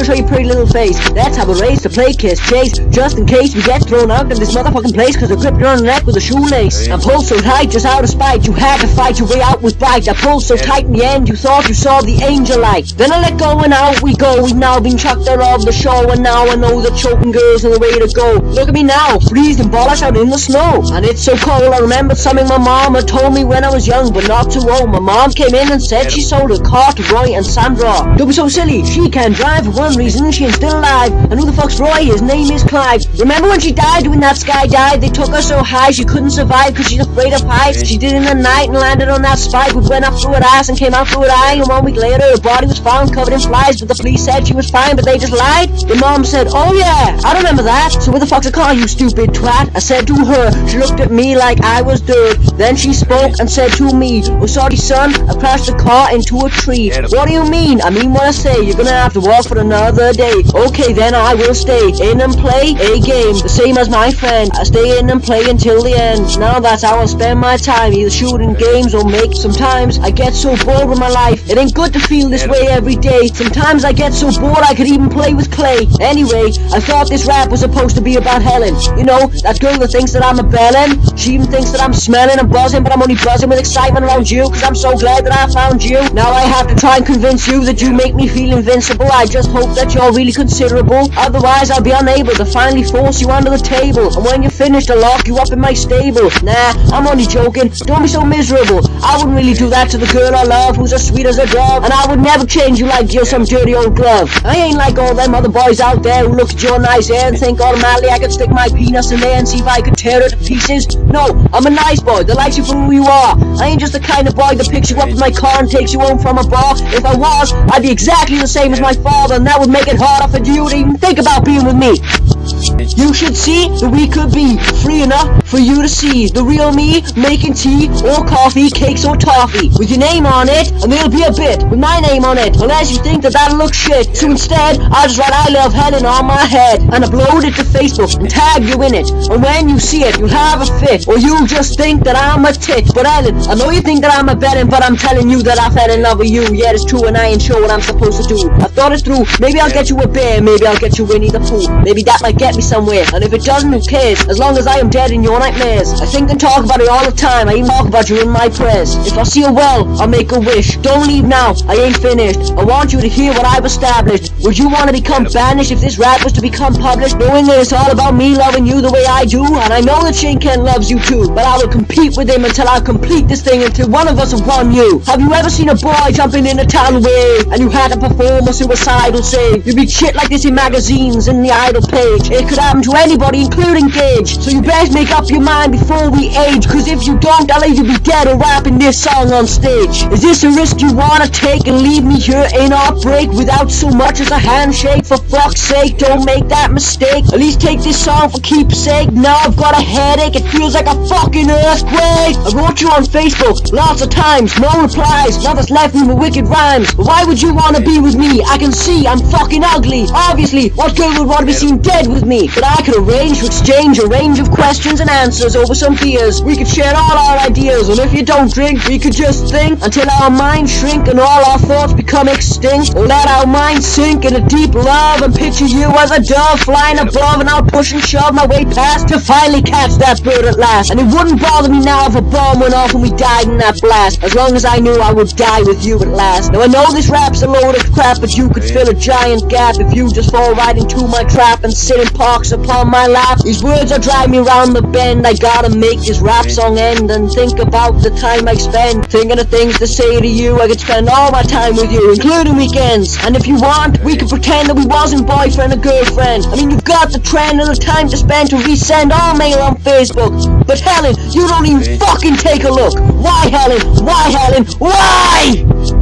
sure show your pretty little face. Let's have a race to play kiss chase, just in case we get thrown out of this motherfucking place, cause I gripped you on the neck with a shoelace. I pulled so tight just out of spite, you had to fight your way out with bite. I pulled so tight in the end you thought you saw the angel light. Then I let go and out we go. We've now been chucked out of the show, and now I know that choking girls are the way to go. Look at me now, freezing ballish out in the snow, and it's so cold. I remembered something my mom had told me when I was young, but not too old. My mom came in and said she sold a car to Roy and Sandra. Don't be so silly, she can't drive for one reason, she ain't still alive. And who the fuck's Roy? His name is Clive. Remember when she died when that skydive? They took her so high she couldn't survive cause she's afraid of heights. She did in the night and landed on that spike, which went up through her ass and came out through her eye. And 1 week later her body was found covered in flies, but the police said she was fine, but they just lied. The mom said, oh yeah, I remember that. So where the fuck's a car, you stupid twat? I said to her. She looked at me like I was dirt. Then she spoke and said to me, oh sorry son, I crashed the car into a tree. What do you mean? I mean what I say, you're gonna have to walk for another day. Okay then, I will stay in and play a game, the same as my friend. I stay in and play until the end. Now that's how I spend my time, either shooting games or make. Sometimes I get so bored with my life, it ain't good to feel this way every day. Sometimes I get so bored I could even play with clay. Anyway, I thought this rap was supposed to be about Helen. You know, that girl that thinks that I'm a bellend. She even thinks that I'm smelling and buzzing, but I'm only buzzing with excitement around you, cause I'm so glad that I found you. Now I have to try and convince you that you make me feel invincible. I just hope that you're really considerable, otherwise I'll be unable to finally force you under the table, and when you're finished I'll lock you up in my stable. Nah, I'm only joking, don't be so miserable. I wouldn't really do that to the girl I love, who's as sweet as a dove, and I would never change you like you're some dirty old glove. I ain't like all them other boys out there who look at your nice hair and think automatically I could stick my penis in there and see if I could tear it to pieces. No, I'm a nice boy that likes you for who you are. I ain't just the kind of boy that picks you up in my car and takes you home from a bar. If I was, I'd be exactly the same as my father, and that would make it harder for you to even think about being with me. You should see that we could be free enough for you to see the real me, making tea or coffee, cakes or toffee, with your name on it, and there'll be a bit with my name on it, unless you think that that'll look shit. So instead, I'll just write I love Helen on my head and upload it to Facebook and tag you in it, and when you see it, you'll have a fit, or you'll just think that I'm a tit. But Helen, I know you think that I'm a bellend, but I'm telling you that I fell in love with you. Yeah, it's true, and I ain't sure what I'm supposed to do. I've thought it through. Maybe I'll get you a bear, maybe I'll get you Winnie the Pooh, maybe that might get me somewhere, and if it doesn't, who cares, as long as I am dead in your nightmares. I think and talk about it all the time, I even talk about you in my prayers. If I see a well, I'll make a wish. Don't leave now, I ain't finished. I want you to hear what I've established. Would you want to become banished if this rap was to become published, knowing that it's all about me loving you the way I do? And I know that Shane Kent loves you too, but I will compete with him until I complete this thing, until one of us have won you. Have you ever seen a boy jumping in a tidal wave and you had to perform a suicidal save? You read shit like this in magazines and the idle page. It could happen to anybody, including Gage. So you best make up your mind before we age, cause if you don't, I'll either be dead or rapping this song on stage. Is this a risk you wanna take and leave me here in our break without so much as a handshake? For fuck's sake, don't make that mistake. At least take this song for keepsake. Now I've got a headache, it feels like a fucking earthquake. I wrote you on Facebook lots of times, no replies. Now that's left me with wicked rhymes. But why would you wanna be with me? I can see I'm fucking ugly. Obviously, what girl would want to be seen dead with me? But I could arrange to exchange a range of questions and answers over some beers. We could share all our ideas, and if you don't drink, we could just think until our minds shrink and all our thoughts become extinct. Or let our minds sink in a deep love and picture you as a dove flying above, and I'll push and shove my way past to finally catch that bird at last. And it wouldn't bother me now if a bomb went off and we died in that blast, as long as I knew I would die with you at last. Now I know this rap's a load of crap, but you could fill a giant gap if you just fall right into my trap and sit in parks upon my lap. These words are driving me round the bend. I gotta make this rap song end and think about the time I spend thinking of things to say to you. I could spend all my time with you, including weekends. And if you want, we could pretend that we wasn't boyfriend or girlfriend. I mean, you've got the trend and the time to spend to resend all mail on Facebook. But Helen, you don't even fucking take a look. Why, Helen? Why, Helen? Why?